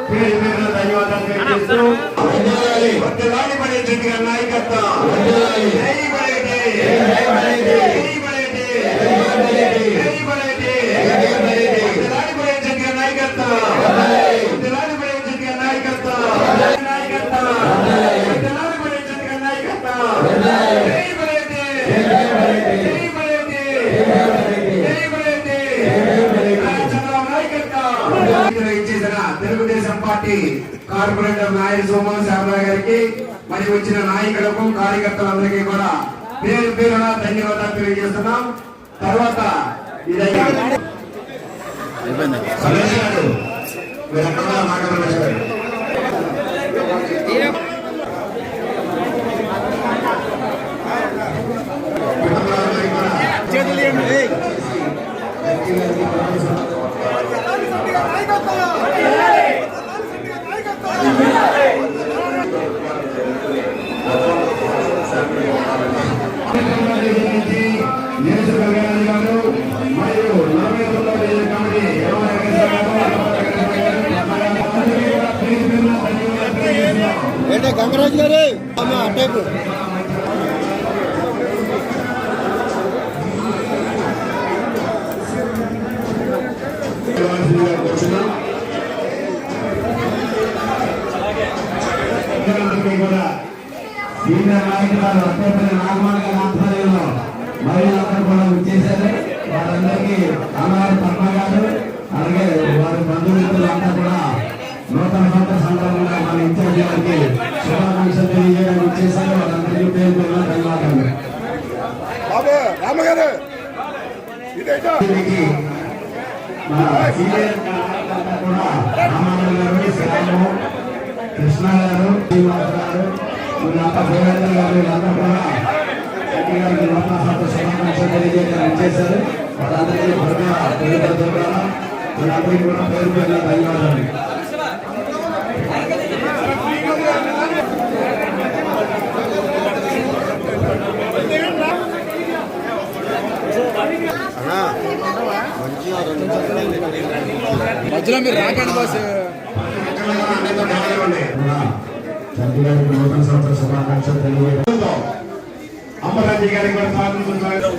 పేరు పేరున ధన్యవాదాలు తెలియజేస్తూ వర్ధిల్లాలి బడే జట్టు గారి నాయకత్వం. జై బడేటి, జై బడేటి, జై బడేటి, జై బడేటి, జై బడేటి, జై బడేటి. వర్ధిల్లాలి బడే జట్టు గారి నాయకత్వం. వర్ధిల్లాలి బడే జట్టు గారి నాయకత్వం. నాయకత్వం. వర్ధిల్లాలి బడే జట్టు గారి నాయకత్వం. జై బడేటి, జై బడేటి, జై బడేటి, జై బడేటి, జై బడేటి. చంద్రబాబు నాయకత్వం. ఇచ్చేసిన తెలుగుదేశం పార్టీ కార్పొరేటర్ నాయక సోమన్ శారదా గారికి మరి వచ్చిన నాయకులకు కార్యకర్తలందరికీ కూడా పేరు పేరున ధన్యవాదాలు తెలియజేస్తున్నాం. తర్వాత ఏంటే గంగరాజు గారు అటేపు సీనియర్ నాయకులు అట్టేపల్లి నాగమార్గ ఆధ్వర్యంలో మహిళలందరూ కూడా వచ్చేసారు. వారందరికీ అన్నారు పద్మ గారు అలాగే వారి బంధుమిత్రులు అంతా కూడా నూతన సంవత్సర సందర్భంగా మన ఇన్ఛార్జి గారికి శుభాకాంక్షలు తెలియజేయడానికి వచ్చేసారు. వారందరికీ పేరు పేరున ధన్యవాదాలు. రామగారు కృష్ణ గారు, శ్రీనివాస్ గారు, వీళ్ళంతా గారు వీళ్ళంతా కూడా గారికి నూతన సంవత్సర శుభాకాంక్షలు తెలియజేయడానికి వచ్చేసారు. వాళ్ళందరికీ వీళ్ళందరికీ కూడా పేరు పేరున ధన్యవాదాలు. మధ్యలో మీరు రాకండి బాస్. నూతన సంవత్సర శుభాకాంక్షలు తెలియజేయడంతో అమ్మరాజీ గారికి కూడా స్వాగతం.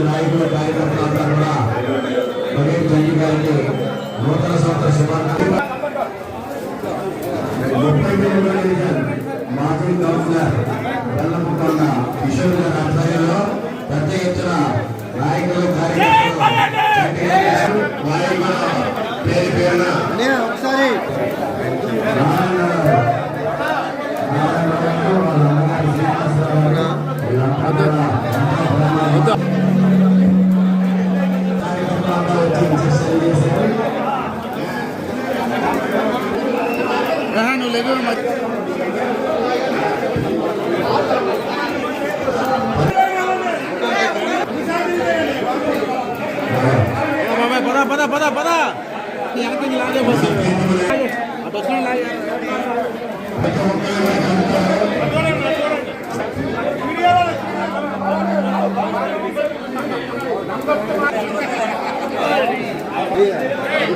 నాయకులు కార్యకర్తలంతా కూడా బగేట్ జంజి గారికి నూతన సంవత్సర శుభాకాంక్షలు. 33వ డివిజన్ మాజీ కౌన్సిలర్ వెల్లముకొండ కిషోర్ గారి ఆధ్వర్యంలో పెద్ద ఎత్తున నాయకులు కార్యకర్తలు పేరు పేరున ఒకసారి నువ్వు లేదు పద పద పద పద లాగే బస్సు అటు వచ్చిన లాగే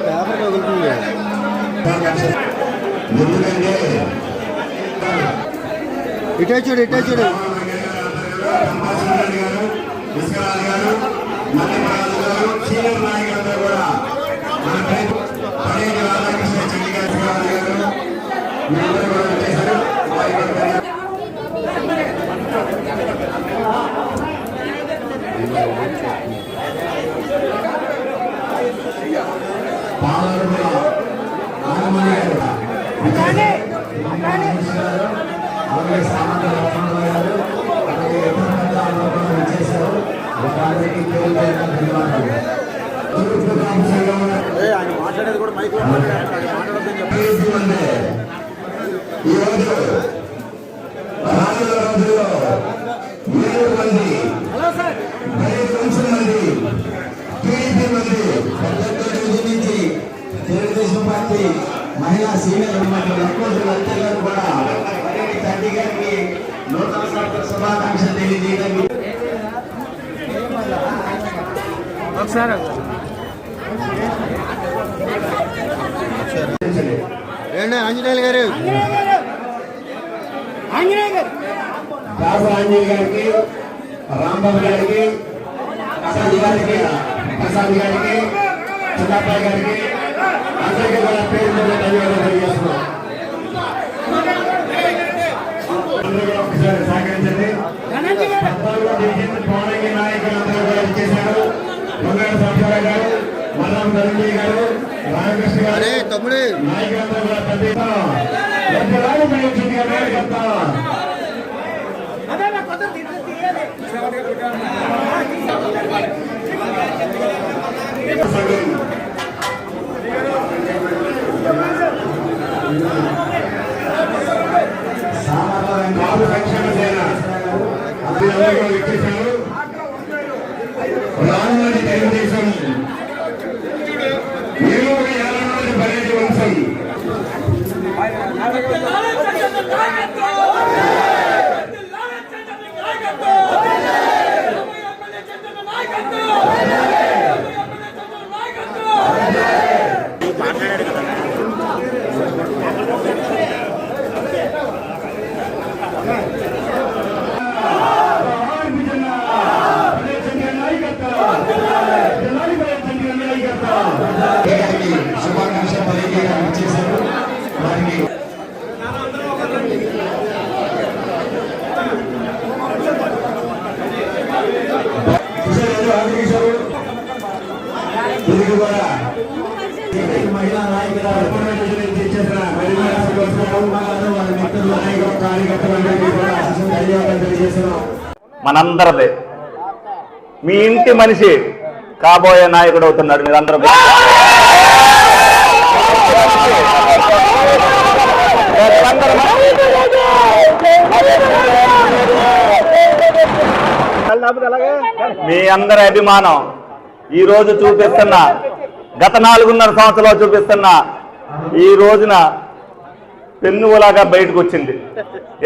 పేపర్ కదులుతుంది. ఇటే చూడు ఇటే చూడు. సీనియర్ నాయకులందరూ కూడా ఆయన మాట్లాడేది కూడా మైక్ మాట్లాడద్దని చెప్పి మహిళా సీనియర్ అందరూ కూడా తండ్రి గారికి నూతన సంవత్సర శుభాకాంక్షలు తెలియజేయడానికి ఆంజనేయులు గారు రాజు ఆంజనేయ గారికి, రాంబాబు గారికి, ప్రసాద్ గారికి, చిన్నప్పాయి గారికి అందరికీ కూడా పేరు మీద ధన్యవాదాలు తెలియజేస్తున్నాం. అందరూ కూడా ఒకసారి సహకరించండి. పౌరంగి నాయకులందరూ కూడా ఇచ్చేశారు. పొంగాడు సంసార గారు, మల్లం ధనంజయ్ గారు, రామకృష్ణ గారు నాయకులందరూ కూడా పెద్ద కాపు సంక్షేమ సేన అభినందనలు ఇచ్చేశారు. రానున్నది తెలుగుదేశం ఏలూరు యాలన్నది బరేది వంశం. శుభాకాంక్షలు తెలియజేయడానికి చేశారు. వారికి మహిళా నాయకుల చేసిన వాళ్ళ మిత్రులు నాయకులు కార్యకర్తలందరికీ కూడా ధన్యవాదాలు తెలియజేస్తున్నాం. మనందరిదే మీ ఇంటి మనిషి కాబోయే నాయకుడు అవుతున్నాడు. మీరందరూ మీ అందరి అభిమానం ఈ రోజు చూపిస్తున్న, గత 4.5 సంవత్సరాలు చూపిస్తున్న ఈ రోజున పెన్నులాగా బయటకు వచ్చింది.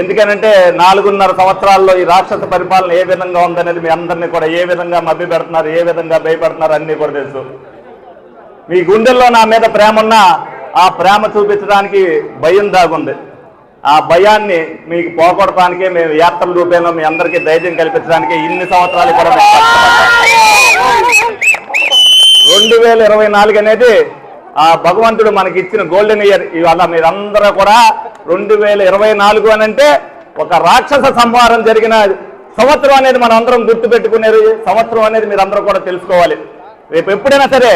ఎందుకనంటే 4.5 సంవత్సరాల్లో ఈ రాక్షస పరిపాలన ఏ విధంగా ఉందనేది మీ అందరినీ కూడా ఏ విధంగా మభ్య పెడుతున్నారు, ఏ విధంగా భయపడుతున్నారు అన్నీ కూడా తెలుసు. మీ గుండెల్లో నా మీద ప్రేమ ఉన్నా ఆ ప్రేమ చూపించడానికి భయం దాగుంది. ఆ భయాన్ని మీకు పోగొట్టడానికే మేము యాత్రల రూపంలో మీ అందరికీ ధైర్యం కల్పించడానికి ఇన్ని సంవత్సరాలు కూడా 2024 అనేది ఆ భగవంతుడు మనకి ఇచ్చిన గోల్డెన్ ఇయర్. ఇవాళ మీరందరూ కూడా 2024 అని అంటే ఒక రాక్షస సంహారం జరిగిన సంవత్సరం అనేది మనం అందరం గుర్తుపెట్టుకునే సంవత్సరం అనేది మీరందరూ కూడా తెలుసుకోవాలి. రేపు ఎప్పుడైనా సరే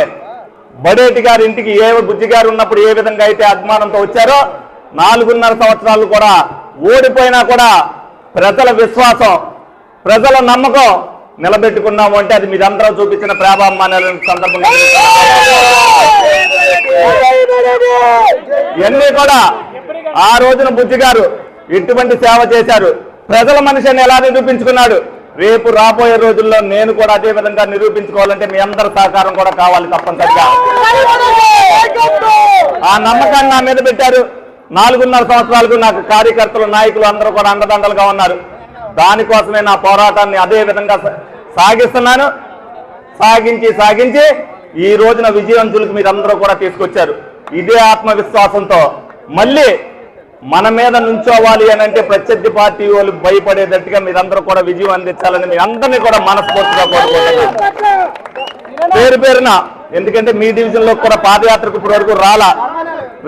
బడేటి గారి ఇంటికి ఏ బుజ్జి గారు ఉన్నప్పుడు ఏ విధంగా అయితే అభిమానంతో వచ్చారో 4.5 సంవత్సరాలు కూడా ఓడిపోయినా కూడా ప్రజల విశ్వాసం, ప్రజల నమ్మకం నిలబెట్టుకున్నాము అంటే అది మీరందరూ చూపించిన ప్రేమాభిమానాల సందర్భంగా ఇవన్నీ కూడా ఆ రోజున బుజ్జి గారు ఎటువంటి సేవ చేశారు, ప్రజల మనిషిని ఎలా నిరూపించుకున్నాడు. రేపు రాబోయే రోజుల్లో నేను కూడా అదే విధంగా నిరూపించుకోవాలంటే మీ అందరి సహకారం కూడా కావాలి తప్పనిసరిగా. ఆ నమ్మకాన్ని నా మీద పెట్టారు. 4.5 సంవత్సరాలకు నాకు కార్యకర్తలు, నాయకులు అందరూ కూడా అండదండలుగా ఉన్నారు. దానికోసమే నా పోరాటాన్ని అదే విధంగా సాగిస్తున్నాను. సాగించి ఈ రోజున విజయవంతులకు మీరందరూ కూడా తీసుకొచ్చారు. ఇదే ఆత్మవిశ్వాసంతో మళ్ళీ మన మీద నుంచోవాలి అని అంటే ప్రత్యర్థి పార్టీ వాళ్ళు భయపడేటట్టుగా మీరందరూ కూడా విజయం అందించాలని మీ అందరినీ కూడా మనస్ఫూర్తిగా కోరుకుంటున్నాను పేరు పేరున. ఎందుకంటే మీ డివిజన్లో కూడా పాదయాత్రకు ఇప్పటి వరకు రాలా.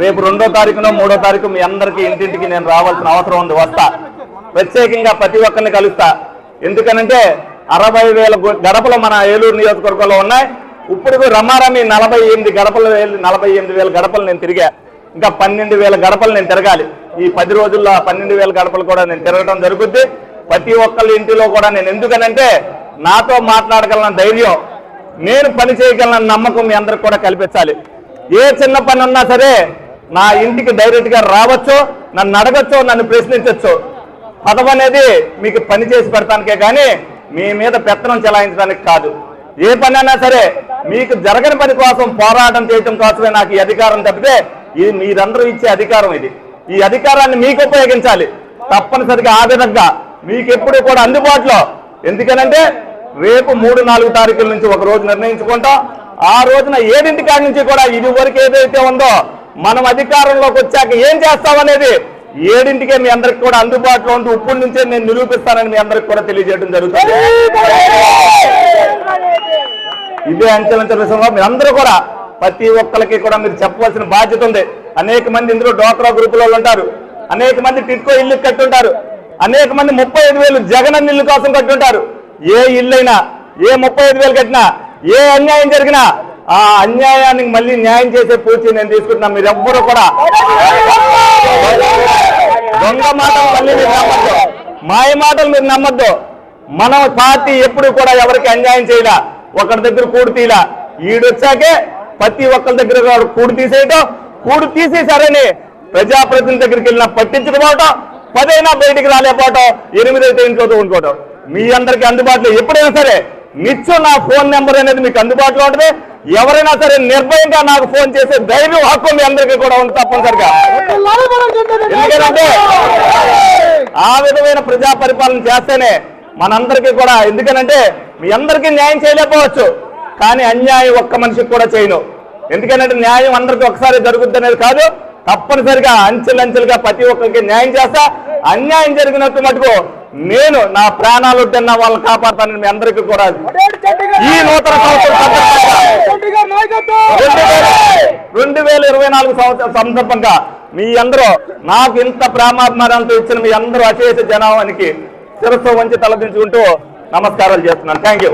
రేపు 2వ తారీఖునో 3వ తారీఖు మీ అందరికీ ఇంటింటికి నేను రావాల్సిన అవసరం ఉంది. వస్తా, ప్రత్యేకంగా ప్రతి ఒక్కరిని కలుస్తా. ఎందుకనంటే 60,000 గడపలు మన ఏలూరు నియోజకవర్గంలో ఉన్నాయి. ఇప్పుడు రమారమి 48,000 గడపలు నేను తిరిగా. ఇంకా 12,000 గడపలు నేను తిరగాలి. ఈ 10 రోజుల్లో 12,000 గడపలు కూడా నేను తిరగడం జరుగుద్ది. ప్రతి ఒక్కళ్ళ ఇంటిలో కూడా నేను, ఎందుకనంటే నాతో మాట్లాడగలన ధైర్యం, నేను పని చేయగలన నమ్మకం మీ అందరికి కూడా కల్పించాలి. ఏ చిన్న పని ఉన్నా సరే నా ఇంటికి డైరెక్ట్గా రావచ్చు, నన్ను అడగచ్చు, నన్ను ప్రశ్నించవచ్చు. పదవి అనేది మీకు పని చేసి పెడతానికే కానీ మీ మీద పెత్తనం చెలాయించడానికి కాదు. ఏ పని అయినా సరే మీకు జరగని పని కోసం పోరాటం చేయడం కోసమే నాకు ఈ అధికారం తప్పితే ఇది మీరందరూ ఇచ్చే అధికారం. ఈ అధికారాన్ని మీకు ఉపయోగించాలి. తప్పనిసరిగా ఆ విధంగా మీకు ఎప్పుడు కూడా అందుబాటులో. ఎందుకనంటే రేపు 3-4 తారీఖుల నుంచి ఒక రోజు నిర్ణయించుకుంటాం. ఆ రోజున 7 కాడి నుంచి కూడా ఇది వరకు ఏదైతే ఉందో మనం అధికారంలోకి వచ్చాక ఏం చేస్తామనేది 7కే మీ అందరికి కూడా అందుబాటులో ఉంటూ ఇప్పటి నుంచే నేను నిరూపిస్తానని మీ అందరికి కూడా తెలియజేయడం జరుగుతుంది. ఇదే అంచెలంచెల విషయంలో మీరు అందరూ కూడా ప్రతి ఒక్కరికి కూడా మీరు చెప్పవలసిన బాధ్యత ఉంది. అనేక మంది ఇందులో డ్వాక్రా గ్రూపులలో ఉంటారు, అనేక మంది టిట్కో ఇల్లు కట్టుంటారు, అనేక మంది 35,000 జగనన్న ఇల్లు కోసం కట్టుంటారు. ఏ ఇల్లు అయినా, ఏ 35,000 కట్టినా, ఏ అన్యాయం జరిగినా ఆ అన్యాయానికి మళ్ళీ న్యాయం చేసే పూర్తి నేను తీసుకుంటున్నా. మీరెవ్వరూ కూడా దొంగ మాటలు మళ్ళీ మీరు నమ్మద్దు, మాయ మాటలు మీరు నమ్మద్దు. మన పార్టీ ఎప్పుడు కూడా ఎవరికి అన్యాయం చేయలే, ఒకరి దగ్గర కూడు తీలా. ఈడొచ్చాకే ప్రతి ఒక్కరి దగ్గర కూడు తీసేయటం, కూడు తీసేశారని ప్రజాప్రతినిధి దగ్గరికి వెళ్ళినా పట్టించుకోవటం, 10 అయినా బయటికి రాలేకపోవటం, 8 అయితే ఇంట్లో ఉండుకోవటం. మీ అందరికీ అందుబాటులో ఎప్పుడైనా సరే నిత్యం నా ఫోన్ నెంబర్ అనేది మీకు అందుబాటులో ఉంటుంది. ఎవరైనా సరే నిర్భయంగా నాకు ఫోన్ చేసే ధైర్యం, హక్కు మీ అందరికీ కూడా ఉంది తప్పనిసరిగా. ఎందుకంటే ఆ విధమైన ప్రజా పరిపాలన చేస్తేనే మనందరికీ కూడా, ఎందుకనంటే మీ అందరికీ న్యాయం చేయలేకపోవచ్చు, కానీ అన్యాయం ఒక్క మనిషికి కూడా చేయను. ఎందుకంటే న్యాయం అందరికీ ఒకసారి జరుగుద్ది అనేది కాదు, తప్పనిసరిగా అంచెలంచెలుగా ప్రతి ఒక్కరికి న్యాయం చేస్తా. అన్యాయం జరిగినట్టు మటుకు నేను నా ప్రాణాలు వద్దన్న వాళ్ళని కాపాడతానని మీ అందరికీ కూడా ఈ నూతన సంవత్సరం 2024 సంవత్సరం సందర్భంగా మీ అందరూ నాకు ఇంత ప్రేమాభిమానంతో ఇచ్చిన మీ అందరూ అశేష జనానికి శిరస్సు వంచి తలదించుకుంటూ నమస్కారాలు చేస్తున్నాను. Thank you.